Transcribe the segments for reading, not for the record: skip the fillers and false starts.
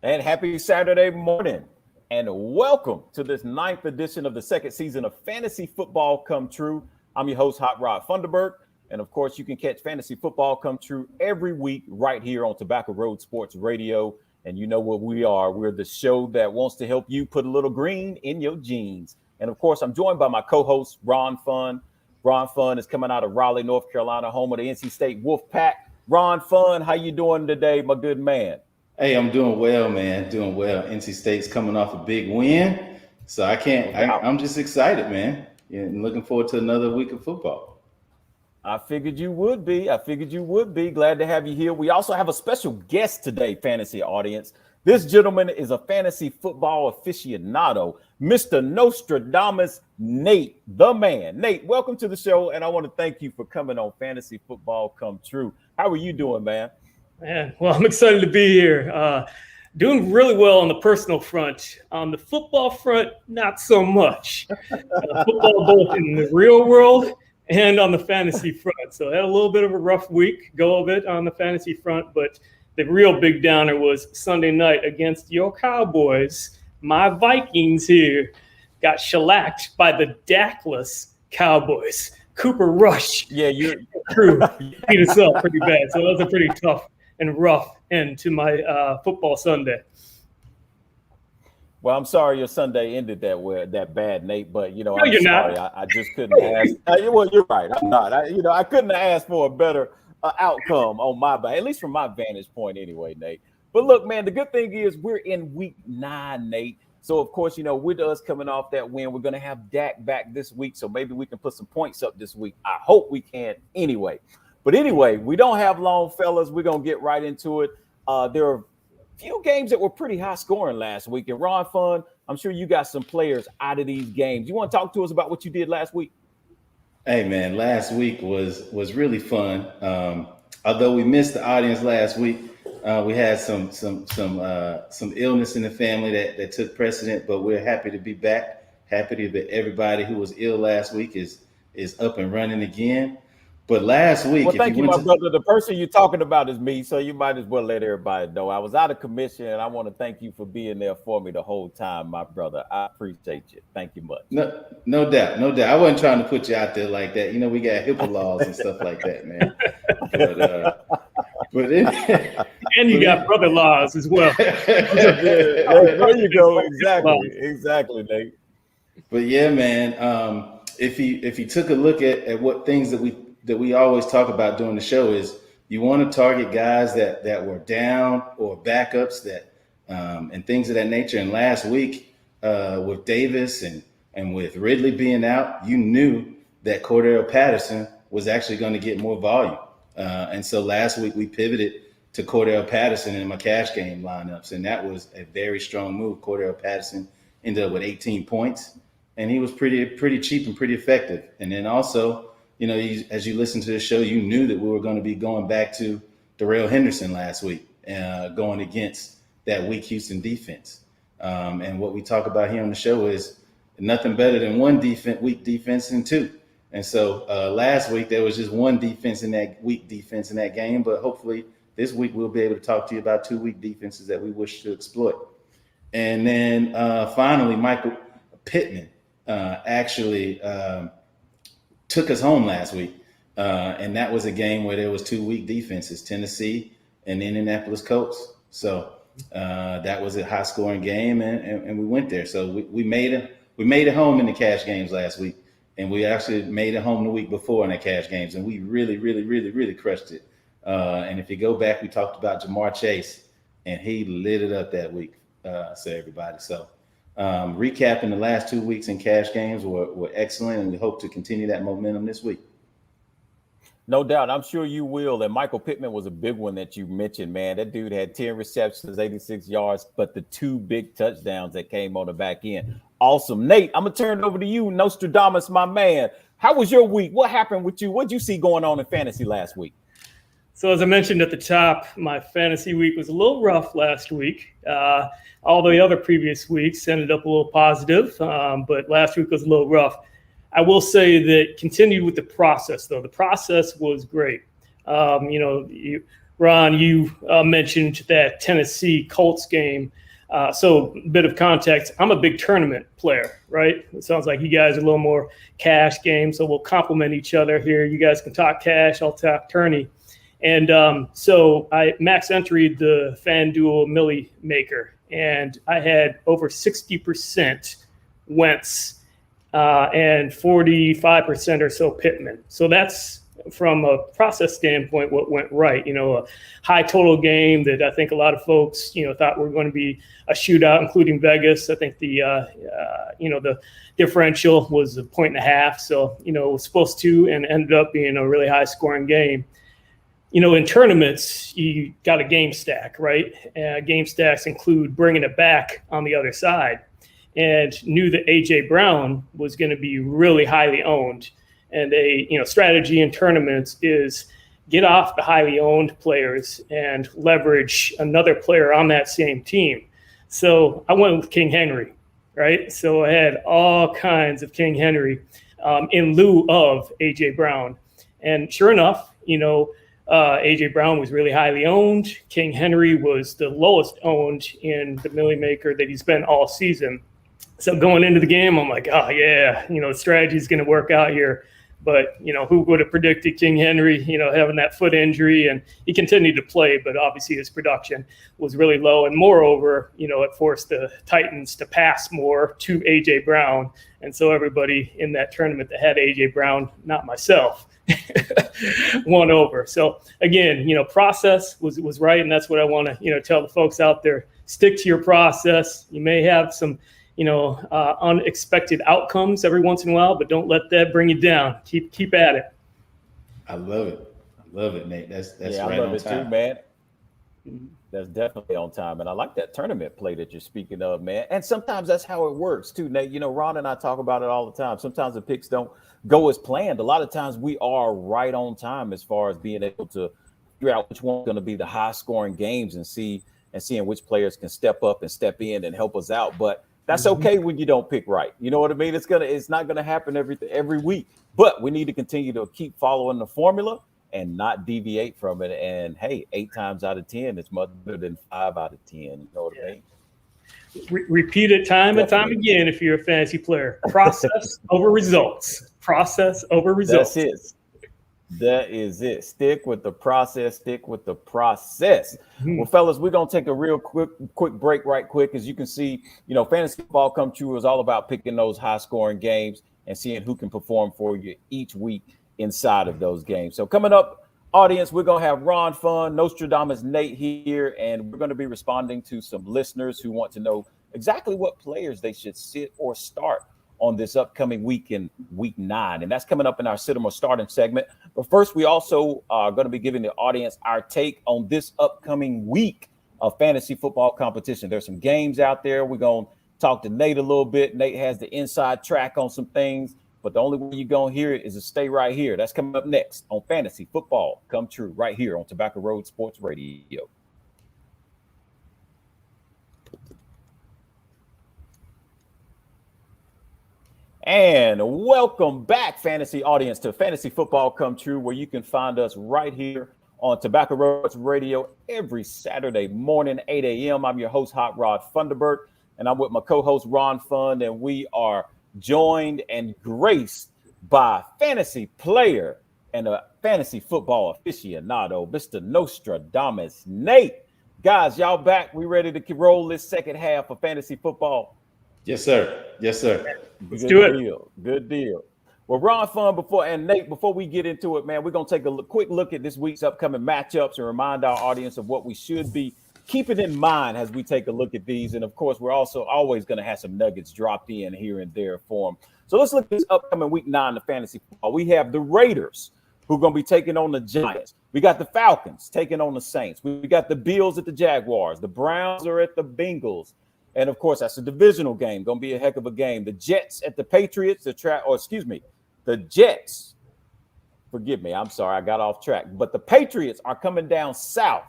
And happy Saturday morning. And welcome to this 9th edition of the second season of Fantasy Football Come True. I'm your host, Hot Rod Funderburg. And of course, you can catch Fantasy Football Come True every week right here on Tobacco Road Sports Radio. And you know what we are. We're the show that wants to help you put a little green in your jeans. And of course, I'm joined by my co-host, Ron Fun. Ron Fun is coming out of Raleigh, North Carolina, home of the NC State Wolfpack. Ron Fun, how you doing today, my good man? Hey, I'm doing well, man. Doing well. NC State's coming off a big win. So I'm just excited, man. Yeah, and looking forward to another week of football. I figured you would be. Glad to have you here. We also have a special guest today, fantasy audience. This gentleman is a fantasy football aficionado, Mr. Nostradamus, Nate, the man. Nate, welcome to the show, and I want to thank you for coming on Fantasy Football Come True. How are you doing, man? Man, well, I'm excited to be here. Doing really well on the personal front. On the football front, not so much. Football both in the real world and on the fantasy front. So I had a little bit of a rough week, go of it on the fantasy front, but the real big downer was Sunday night against your Cowboys. My Vikings here got shellacked by the Dakless Cowboys. Cooper Rush. Yeah, your crew beat us up pretty bad. So that was a pretty tough and rough end to my football Sunday. Well, I'm sorry your Sunday ended that bad, Nate. But no, I'm you're sorry. not. I just couldn't ask. Well, you're right. I'm not. I couldn't have asked for a better outcome on my back, at least from my vantage point, anyway, Nate. But look, man, the good thing is we're in week 9, Nate. So of course, with us coming off that win, we're gonna have Dak back this week. So maybe we can put some points up this week. I hope we can anyway. But anyway, we don't have long, fellas. We're going to get right into it. There are a few games that were pretty high scoring last week. And Ron Fun, I'm sure you got some players out of these games. You want to talk to us about what you did last week? Hey, man, last week was really fun. Although we missed the audience last week, we had some illness in the family that took precedent. But we're happy to be back. Happy that everybody who was ill last week is up and running again. But last week, thank you, my brother. The person you're talking about is me, so you might as well let everybody know. I was out of commission, and I want to thank you for being there for me the whole time, my brother. I appreciate you. Thank you much. No doubt. I wasn't trying to put you out there like that. We got HIPAA laws and stuff like that, man. And you got brother laws as well. There you go. Exactly, Nate. But yeah, man. If you took a look at what things that we always talk about during the show is you want to target guys that were down or backups that and things of that nature. And last week with Davis and with Ridley being out, you knew that Cordell Patterson was actually going to get more volume. And so last week we pivoted to Cordell Patterson in my cash game lineups, and that was a very strong move. Cordell Patterson ended up with 18 points, and he was pretty cheap and pretty effective. And then also, as you listen to the show, you knew that we were going to be going back to Darrell Henderson last week, going against that weak Houston defense. And what we talk about here on the show is nothing better than one weak defense than two. And so last week there was just one defense in that weak defense in that game, but hopefully this week we'll be able to talk to you about two weak defenses that we wish to exploit. And then finally, Michael Pittman actually took us home last week. And that was a game where there was two weak defenses, Tennessee and Indianapolis Colts. So that was a high scoring game and we went there. So we made it home in the cash games last week. And we actually made it home the week before in the cash games. And we really, really, really, really crushed it. And if you go back, we talked about Jamar Chase and he lit it up that week. So everybody. So recapping the last 2 weeks in cash games were excellent, and we hope to continue that momentum this week. No doubt. I'm sure you will. And Michael Pittman was a big one that you mentioned, man. That dude had 10 receptions, 86 yards, but the two big touchdowns that came on the back end. Awesome. Nate, I'm going to turn it over to you. Nostradamus, my man. How was your week? What happened with you? What did you see going on in fantasy last week? So as I mentioned at the top, my fantasy week was a little rough last week. All the other previous weeks ended up a little positive, but last week was a little rough. I will say that continued with the process, though. The process was great. Ron, you mentioned that Tennessee Colts game. So a bit of context, I'm a big tournament player, right? It sounds like you guys are a little more cash game, so we'll complement each other here. You guys can talk cash, I'll talk tourney. And so I max enteried the FanDuel Millie Maker, and I had over 60% Wentz and 45% or so Pittman. So that's, from a process standpoint, what went right. A high total game that I think a lot of folks, thought were going to be a shootout, including Vegas. I think the differential was 1.5. So, it was supposed to, and ended up being a really high scoring game. In tournaments, you got a game stack, right? Game stacks include bringing it back on the other side, and knew that A.J. Brown was going to be really highly owned. And a strategy in tournaments is get off the highly owned players and leverage another player on that same team. So I went with King Henry, right? So I had all kinds of King Henry in lieu of A.J. Brown. And sure enough, A.J. Brown was really highly owned. King Henry was the lowest owned in the Millie Maker that he's been all season. So going into the game, I'm like, oh yeah, the strategy is going to work out here. But, who would have predicted King Henry, having that foot injury? And he continued to play, but obviously his production was really low. And moreover, it forced the Titans to pass more to A.J. Brown. And so everybody in that tournament that had A.J. Brown, not myself, won over. So again, process was right. And that's what I want to, tell the folks out there. Stick to your process. You may have some unexpected outcomes every once in a while, but don't let that bring you down. Keep at it. I love it, Nate. That's yeah, right I love on it time. too, man. That's definitely on time. And I like that tournament play that you're speaking of, man. And sometimes that's how it works too, Nate. Ron and I talk about it all the time. Sometimes the picks don't go as planned. A lot of times we are right on time as far as being able to figure out which one's going to be the high scoring games and seeing which players can step up and step in and help us out. But that's okay when you don't pick right. You know what I mean? It's not gonna happen every week. But we need to continue to keep following the formula and not deviate from it. And hey, 8 times out of 10 is much better than 5 out of 10. You know what I mean? Repeat it time and time again if you're a fantasy player. Process over results. Process over results. That's it. That is it. Stick with the process. Stick with the process. Mm-hmm. Well, fellas, we're going to take a real quick break right quick. As you can see, fantasy football come true is all about picking those high scoring games and seeing who can perform for you each week inside of those games. So coming up, audience, we're going to have Ron Fun, Nostradamus Nate here, and we're going to be responding to some listeners who want to know exactly what players they should sit or start on this upcoming week in week 9. And that's coming up in our sit 'em or starting segment. But first, we also are going to be giving the audience our take on this upcoming week of fantasy football competition. There's some games out there. We're going to talk to Nate a little bit. Nate has the inside track on some things, but the only way you're going to hear it is to stay right here. That's coming up next on Fantasy Football Come True right here on Tobacco Road Sports Radio. And welcome back, fantasy audience, to Fantasy Football Come True, where you can find us right here on Tobacco Road Radio every Saturday morning, 8 a.m. I'm your host, Hot Rod Funderburk, and I'm with my co-host, Ron Fund, and we are joined and graced by fantasy player and a fantasy football aficionado, Mr. Nostradamus Nate. Guys, y'all back? We ready to roll this second half of fantasy football? Yes, sir. Yes, sir. Let's do it. Good deal. Well, Ron Fun, Nate, before we get into it, man, we're going to take a quick look at this week's upcoming matchups and remind our audience of what we should be keeping in mind as we take a look at these. And, of course, we're also always going to have some nuggets dropped in here and there for them. So let's look at this upcoming week 9 of fantasy football. We have the Raiders, who are going to be taking on the Giants. We got the Falcons taking on the Saints. We got the Bills at the Jaguars. The Browns are at the Bengals. And, of course, that's a divisional game. Going to be a heck of a game. The Jets at the Patriots. The Jets. Forgive me. I'm sorry. I got off track. But the Patriots are coming down south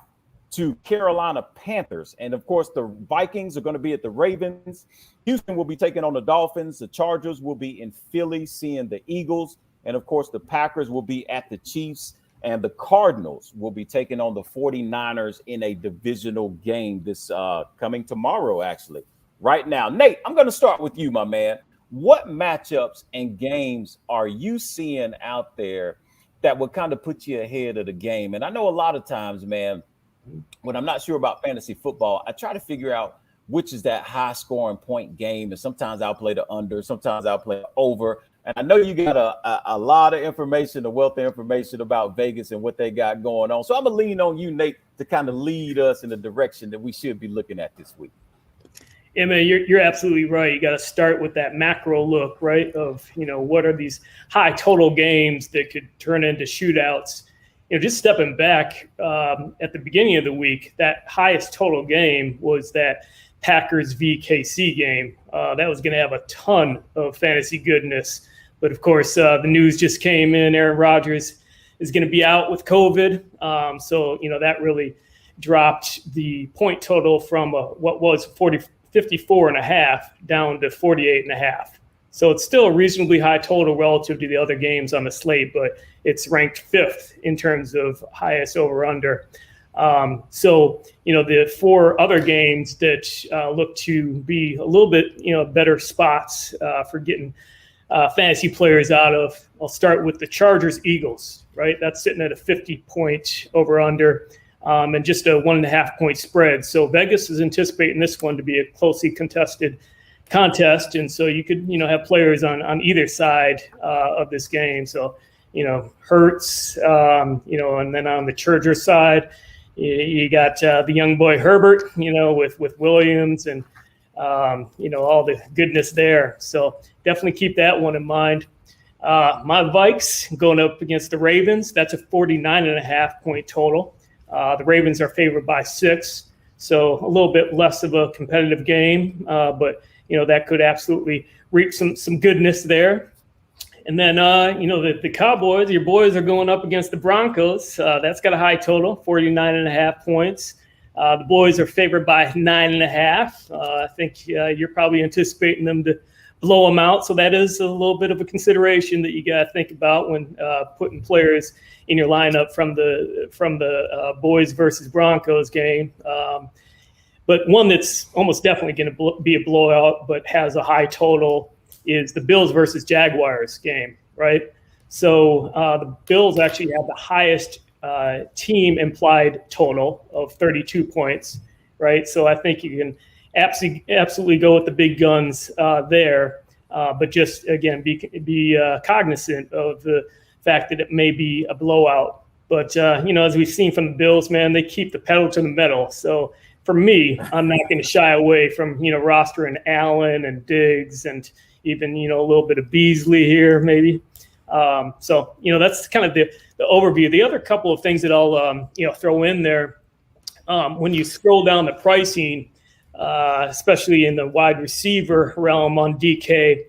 to Carolina Panthers. And, of course, the Vikings are going to be at the Ravens. Houston will be taking on the Dolphins. The Chargers will be in Philly seeing the Eagles. And, of course, the Packers will be at the Chiefs. and the Cardinals will be taking on the 49ers in a divisional game this coming tomorrow, actually. Right now, Nate, I'm going to start with you, my man. What matchups and games are you seeing out there that would kind of put you ahead of the game? And I know a lot of times, man, when I'm not sure about fantasy football, I try to figure out which is that high scoring point game. And sometimes I'll play the under, sometimes I'll play the over. And I know you got a lot of information, a wealth of information about Vegas and what they got going on. So I'm going to lean on you, Nate, to kind of lead us in the direction that we should be looking at this week. Yeah, man, you're absolutely right. You got to start with that macro look, right? Of, what are these high total games that could turn into shootouts? Just stepping back at the beginning of the week, that highest total game was that Packers v KC game. That was going to have a ton of fantasy goodness. But of course, the news just came in. Aaron Rodgers is going to be out with COVID. So, that really dropped the point total from what was 54.5 down to 48.5. So it's still a reasonably high total relative to the other games on the slate, but it's ranked 5th in terms of highest over-under. So, the 4 other games that look to be a little bit, better spots for getting fantasy players out of, I'll start with the Chargers-Eagles, right? That's sitting at a 50-point over-under. And just a 1.5 point spread. So Vegas is anticipating this one to be a closely contested contest. And so you could, have players on either side of this game. So, Hurts, and then on the Charger side, you got the young boy Herbert, with Williams and, all the goodness there. So definitely keep that one in mind. My Vikes going up against the Ravens. That's a 49.5 point total. The Ravens are favored by 6, so a little bit less of a competitive game, but that could absolutely reap some goodness there. And then the Cowboys, your boys, are going up against the Broncos. That's got a high total, 49.5 points. The boys are favored by 9.5. I think you're probably anticipating them to blow them out, so that is a little bit of a consideration that you got to think about when putting players in your lineup from the boys versus Broncos game. But one that's almost definitely going to be a blowout, but has a high total, is the Bills versus Jaguars game, right? So the Bills actually have the highest team implied total of 32 points, right? So I think you can absolutely go with the big guns there, but just, again, be cognizant of the fact that it may be a blowout. But, as we've seen from the Bills, man, they keep the pedal to the metal. So for me, I'm not going to shy away from, rostering Allen and Diggs and even, a little bit of Beasley here maybe. So, that's kind of the overview. The other couple of things that I'll, throw in there, when you scroll down the pricing, especially in the wide receiver realm on DK,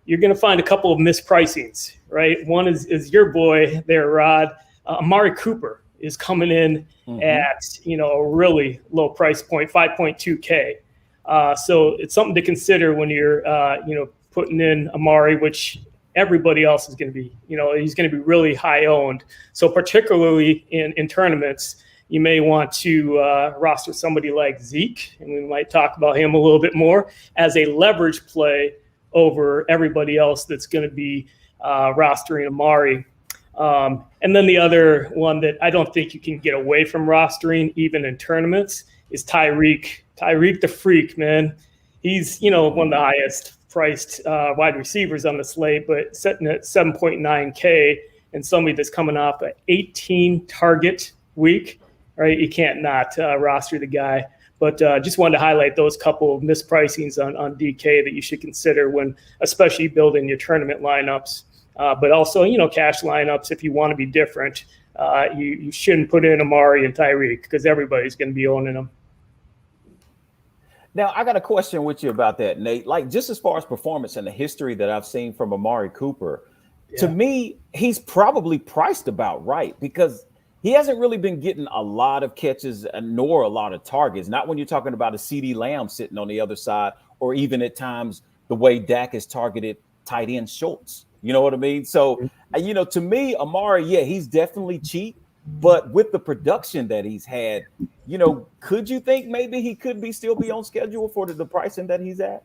you're going to find a couple of mispricings, right? One is your boy there, Rod. Amari Cooper is coming in at, a really low price point, 5.2K. So it's something to consider when you're, putting in Amari, which everybody else is going to be, he's going to be really high owned. So particularly in tournaments, you may want to roster somebody like Zeke, and we might talk about him a little bit more, as a leverage play over everybody else that's going to be rostering Amari. And then the other one that I don't think you can get away from rostering, even in tournaments, is Tyreek. Tyreek the Freak, man. He's, one of the highest priced wide receivers on the slate, but sitting at 7.9K, and somebody that's coming off an 18 target week, right? You can't not roster the guy. But just wanted to highlight those couple of mispricings on DK that you should consider when, especially building your tournament lineups. But also, cash lineups, if you want to be different, you shouldn't put in Amari and Tyreek because everybody's going to be owning them. Now, I got a question with you about that, Nate. Like, just as far as performance and the history that I've seen from Amari Cooper, to me, he's probably priced about right because he hasn't really been getting a lot of catches nor a lot of targets. Not when you're talking about a CeeDee Lamb sitting on the other side, or even at times the way Dak has targeted tight end Schultz. You know what I mean? So, to me, Amari, yeah, he's definitely cheap, but with the production that he's had, could you think maybe he could still be on schedule for the pricing that he's at?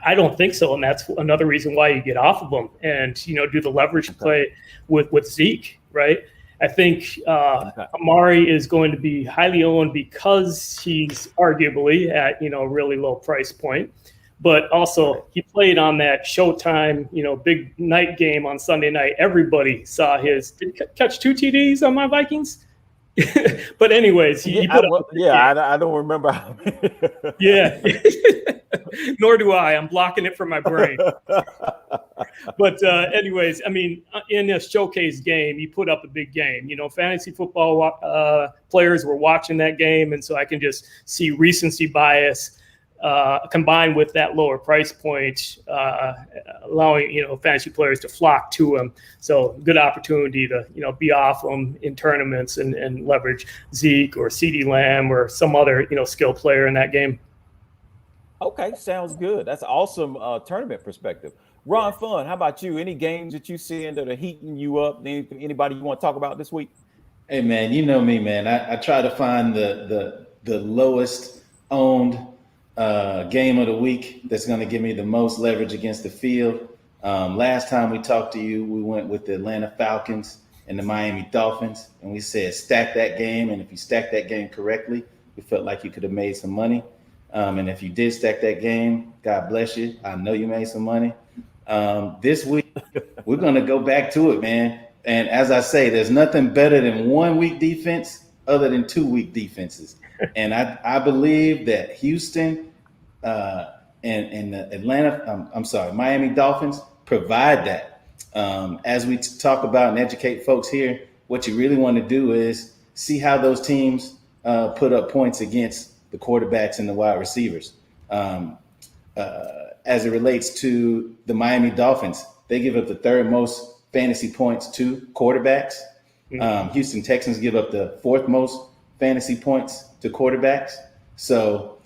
I don't think so, and that's another reason why you get off of him and do the leverage play with Zeke, right? I think Amari is going to be highly owned because he's arguably at a really low price point, but also he played on that Showtime big night game on Sunday night. Everybody saw his. Did he catch 2 TDs on my Vikings? But anyways, he put up. I don't remember. Yeah. Nor do I. I'm blocking it from my brain. But anyways, I mean, in a showcase game, he put up a big game. Fantasy football players were watching that game, and so I can just see recency bias combined with that lower price point, allowing fantasy players to flock to him. So good opportunity to be off him in tournaments and leverage Zeke or CeeDee Lamb or some other skill player in that game. Okay, sounds good. That's awesome tournament perspective. Ron Fun, how about you? Any games that you seeing that are heating you up? Anybody you want to talk about this week? Hey man, you know me, man. I try to find the lowest owned game of the week that's going to give me the most leverage against the field. Last time we talked to you, we went with the Atlanta Falcons and the Miami Dolphins, and we said stack that game, and if you stack that game correctly, we felt like you could have made some money. And if you did stack that game, God bless you. I know you made some money. This week, we're going to go back to it, man. And as I say, there's nothing better than 1 week defense other than 2 week defenses. And I believe that Houston and the Miami Dolphins provide that. As we talk about and educate folks here, what you really want to do is see how those teams put up points against the quarterbacks and the wide receivers. As it relates to the Miami Dolphins, they give up the third most fantasy points to quarterbacks. Houston Texans give up the fourth most fantasy points to quarterbacks. So,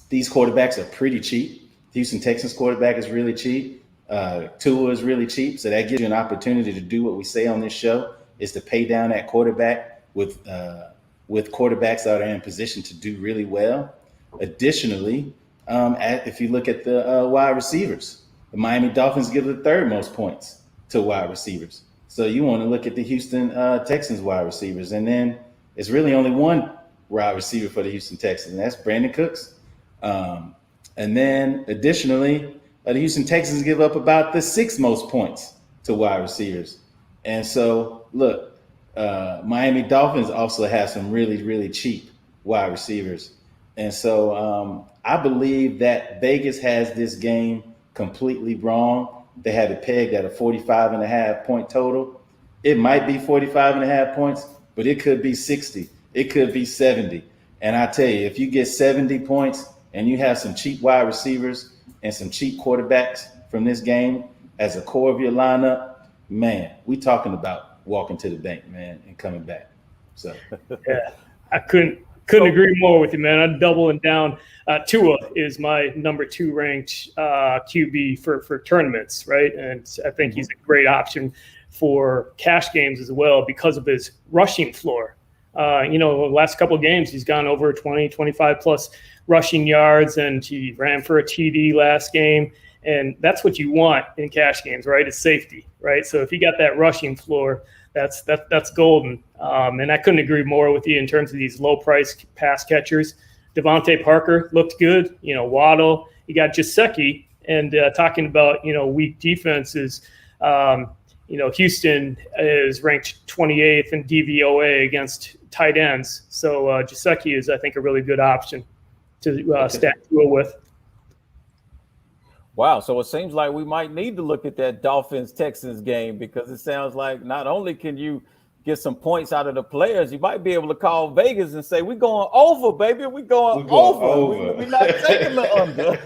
these quarterbacks are pretty cheap. The Houston Texans quarterback is really cheap. Tua is really cheap. So that gives you an opportunity to do what we say on this show, is to pay down that quarterback with quarterbacks that are in position to do really well. Additionally, if you look at the wide receivers, the Miami Dolphins give the third most points to wide receivers. So you want to look at the Houston Texans wide receivers. And then it's really only one wide receiver for the Houston Texans, and that's Brandon Cooks. And then additionally, the Houston Texans give up about the sixth most points to wide receivers. And so, look, Miami Dolphins also have some really, really cheap wide receivers. And so I believe that Vegas has this game completely wrong. They have it pegged at a 45.5 point total. It might be 45.5 points, but it could be 60. It could be 70. And I tell you, if you get 70 points and you have some cheap wide receivers and some cheap quarterbacks from this game as a core of your lineup, man, we talking about walking to the bank, man, and coming back. So yeah, I couldn't agree more with you, man. I'm doubling down. Tua is my number 2 ranked QB for tournaments, right? And I think he's a great option for cash games as well because of his rushing floor. The last couple of games, he's gone over 20, 25 plus rushing yards, and he ran for a TD last game. And that's what you want in cash games, right? It's safety, right? So if you got that rushing floor, that's golden. And I couldn't agree more with you in terms of these low price pass catchers. Devontae Parker looked good. Waddle. You got Gesicki. And talking about weak defenses. Houston is ranked 28th in DVOA against tight ends. So Gesicki is, I think, a really good option to stack with. Wow. So it seems like we might need to look at that Dolphins-Texans game, because it sounds like not only can you get some points out of the players, you might be able to call Vegas and say, we're going over, baby. We're going over. We're not taking the under.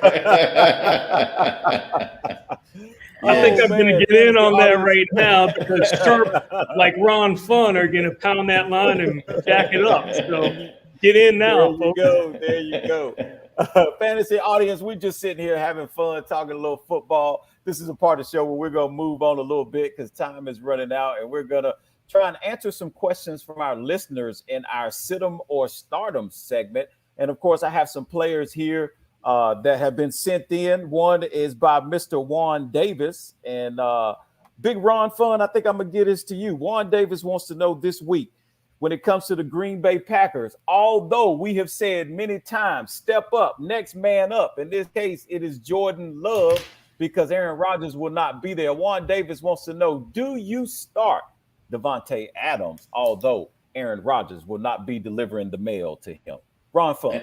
I think I'm going to get in on that right now, because Sharp, like Ron Fun, are going to pound that line and jack it up. So get in now, folks. There you go. Fantasy audience, we're just sitting here having fun, talking a little football. This is a part of the show where we're going to move on a little bit because time is running out, and we're going to try and answer some questions from our listeners in our Sit 'em or Stardom segment. And of course, I have some players here that have been sent in. One is by Mr. Juan Davis. And Big Ron Fun, I think I'm going to get this to you. Juan Davis wants to know this week, when it comes to the Green Bay Packers, although we have said many times, step up, next man up. In this case, it is Jordan Love because Aaron Rodgers will not be there. Juan Davis wants to know, do you start Devontae Adams, although Aaron Rodgers will not be delivering the mail to him? Ron Fun.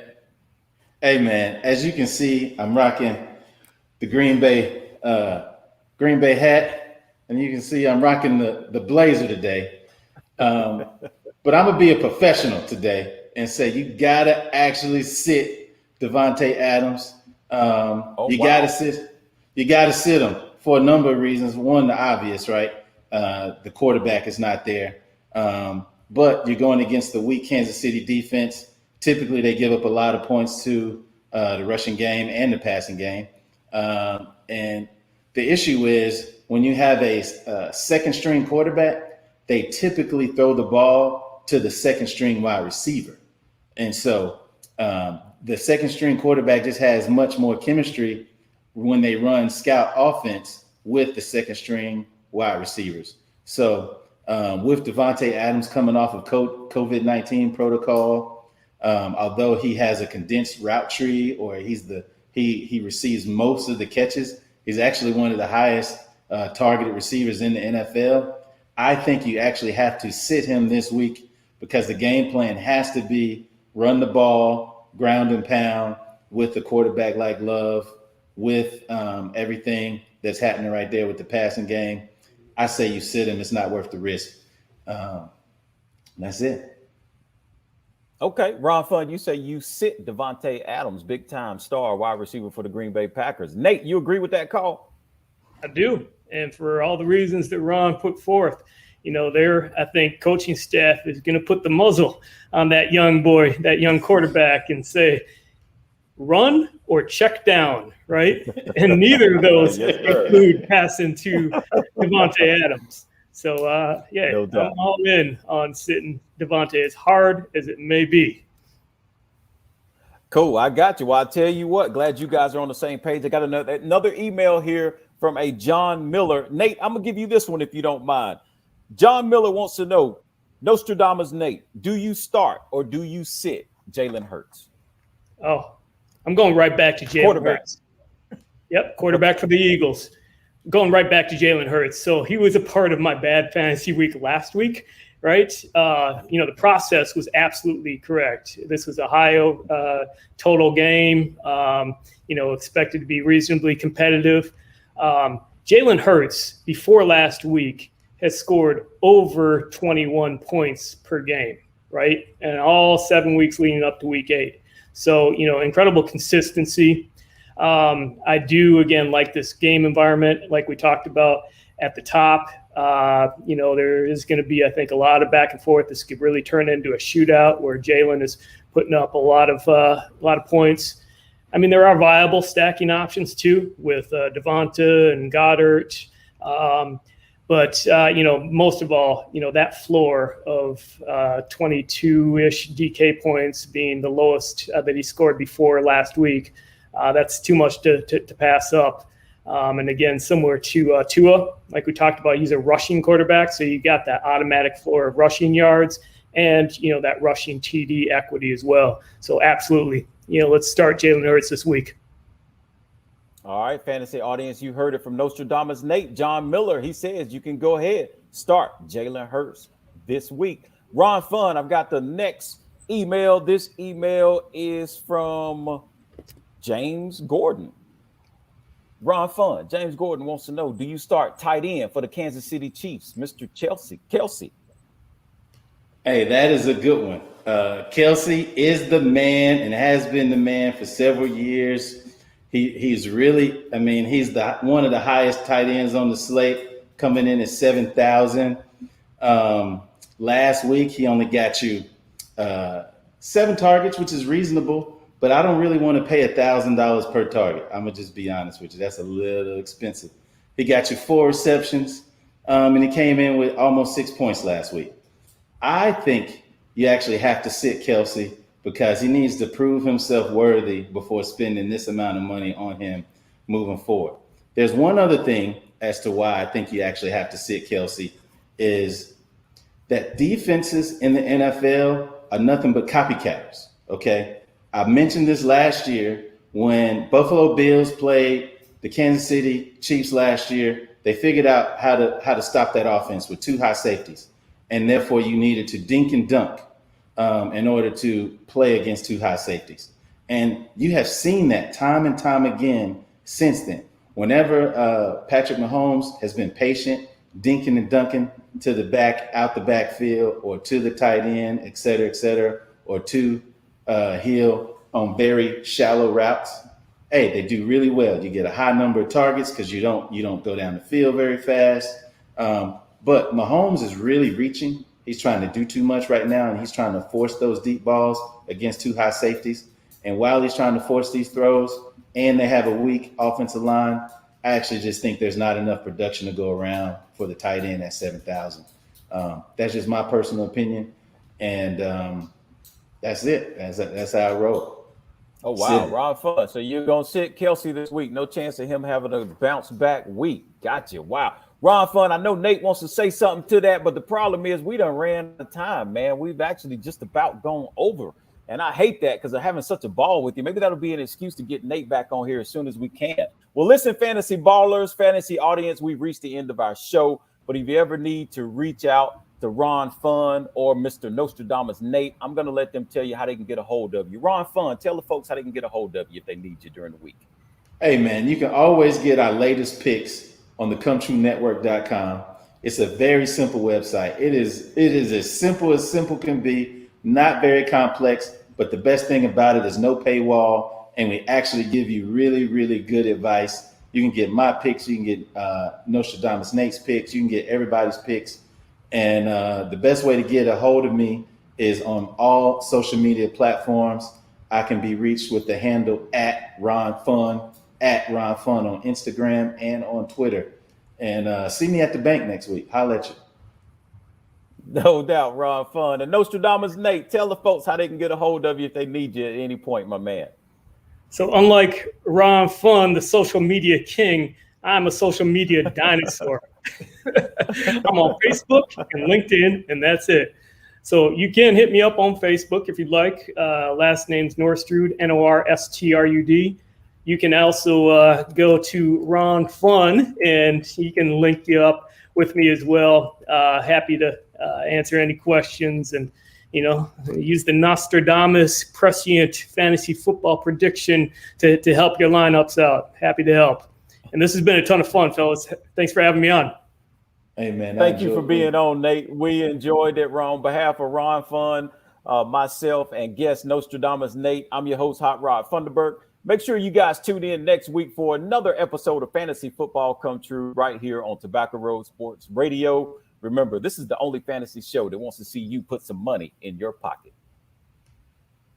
Hey, man, as you can see, I'm rocking the Green Bay hat, and you can see I'm rocking the blazer today. But I'm gonna be a professional today and say you gotta actually sit Devontae Adams. You gotta sit him for a number of reasons. One, the obvious, right? The quarterback is not there, but you're going against the weak Kansas City defense. Typically, they give up a lot of points to the rushing game and the passing game. And the issue is when you have a second string quarterback, they typically throw the ball to the second string wide receiver. And so the second string quarterback just has much more chemistry when they run scout offense with the second string wide receivers. So with Devontae Adams coming off of COVID-19 protocol, although he has a condensed route tree or he receives most of the catches, he's actually one of the highest targeted receivers in the NFL. I think you actually have to sit him this week because the game plan has to be run the ball, ground and pound with the quarterback like Love, with everything that's happening right there with the passing game. I say you sit him. It's not worth the risk. That's it. Okay, Ron Fun, you say you sit Devontae Adams, big-time star wide receiver for the Green Bay Packers. Nate, you agree with that call? I do, and for all the reasons that Ron put forth. I think coaching staff is going to put the muzzle on that young boy, that young quarterback, and say, run or check down, right? And neither of those include passing to Devontae Adams. So, no doubt. I'm all in on sitting Devontae as hard as it may be. Cool, I got you. Well, I'll tell you what, glad you guys are on the same page. I got another email here from a John Miller. Nate, I'm going to give you this one if you don't mind. John Miller wants to know, Nostradamus Nate, do you start or do you sit Jalen Hurts? Oh, I'm going right back to Jalen Hurts. Yep, quarterback for the Eagles. Going right back to Jalen Hurts. So he was a part of my bad fantasy week last week, right? The process was absolutely correct. This was a high total game, expected to be reasonably competitive. Jalen Hurts, before last week, has scored over 21 points per game, right? And all 7 weeks leading up to week 8. So, incredible consistency. I do, again, like this game environment, like we talked about at the top. There is going to be, I think, a lot of back and forth. This could really turn into a shootout where Jalen is putting up a lot of points. I mean, there are viable stacking options too with Devonta and Goddard. But most of all, that floor of 22-ish DK points being the lowest that he scored before last week, that's too much to pass up. And again, similar to Tua, like we talked about, he's a rushing quarterback, so you got that automatic floor of rushing yards and that rushing TD equity as well. So absolutely, let's start Jalen Hurts this week. All right, fantasy audience, you heard it from Nostradamus Nate. John Miller, he says you can go ahead, start Jalen Hurts this week. Ron Fun, I've got the next email. This email is from James Gordon. Ron Fun, James Gordon wants to know, do you start tight end for the Kansas City Chiefs, Mr. Kelsey? Hey, that is a good one. Kelsey is the man and has been the man for several years. He's really, he's one of the highest tight ends on the slate, coming in at 7,000. Last week, he only got you 7 targets, which is reasonable, but I don't really want to pay $1,000 per target. I'm gonna just be honest with you. That's a little expensive. He got you 4 receptions, and he came in with almost 6 points last week. I think you actually have to sit Kelsey because he needs to prove himself worthy before spending this amount of money on him moving forward. There's one other thing as to why I think you actually have to sit Kelsey is that defenses in the NFL are nothing but copycatters. Okay. I mentioned this last year when Buffalo Bills played the Kansas City Chiefs last year. They figured out how to stop that offense with 2 high safeties. And therefore you needed to dink and dunk in order to play against 2 high safeties. And you have seen that time and time again since then. Whenever Patrick Mahomes has been patient, dinking and dunking to the back, out the backfield, or to the tight end, et cetera, or to Hill on very shallow routes, hey, they do really well. You get a high number of targets because you don't go down the field very fast. But Mahomes is really reaching. He's trying to do too much right now, and he's trying to force those deep balls against 2 high safeties. And while he's trying to force these throws, and they have a weak offensive line, I actually just think there's not enough production to go around for the tight end at 7,000. That's just my personal opinion, and that's it. That's how I roll. Oh wow, Ron Fun. So you're gonna sit Kelsey this week? No chance of him having a bounce back week. Gotcha. Wow, Ron Fun. I know Nate wants to say something to that, but the problem is we done ran out of time, man. We've actually just about gone over. And I hate that because I'm having such a ball with you. Maybe that'll be an excuse to get Nate back on here as soon as we can. Well, listen, fantasy ballers, fantasy audience, we've reached the end of our show. But if you ever need to reach out to Ron Fun or Mr. Nostradamus Nate, I'm going to let them tell you how they can get a hold of you. Ron Fun, tell the folks how they can get a hold of you if they need you during the week. Hey, man, you can always get our latest picks on the ComeTrueNetwork.com. It's a very simple website. It is as simple can be, not very complex. But the best thing about it is no paywall, and we actually give you really, really good advice. You can get my picks, you can get Nostradamus Nate's picks, you can get everybody's picks. And the best way to get a hold of me is on all social media platforms. I can be reached with the handle @RonFun, @RonFun on Instagram and on Twitter. And see me at the bank next week. Holla at you. No doubt, Ron Fun. And Nostradamus Nate, tell the folks how they can get a hold of you if they need you at any point, my man. So unlike Ron Fun, the social media king, I'm a social media dinosaur. I'm on Facebook and LinkedIn, and that's it. So you can hit me up on Facebook if you'd like. Last name's Norstrud, Norstrud. You can also go to Ron Fun, and he can link you up with me as well. Happy to answer any questions and, use the Nostradamus prescient fantasy football prediction to help your lineups out. Happy to help. And this has been a ton of fun, fellas. Thanks for having me on. Hey, man. Thank you for being on, Nate. We enjoyed it, Ron. On behalf of Ron Fun, myself, and guest Nostradamus Nate, I'm your host, Hot Rod Funderburk. Make sure you guys tune in next week for another episode of Fantasy Football Come True right here on Tobacco Road Sports Radio. Remember, this is the only fantasy show that wants to see you put some money in your pocket.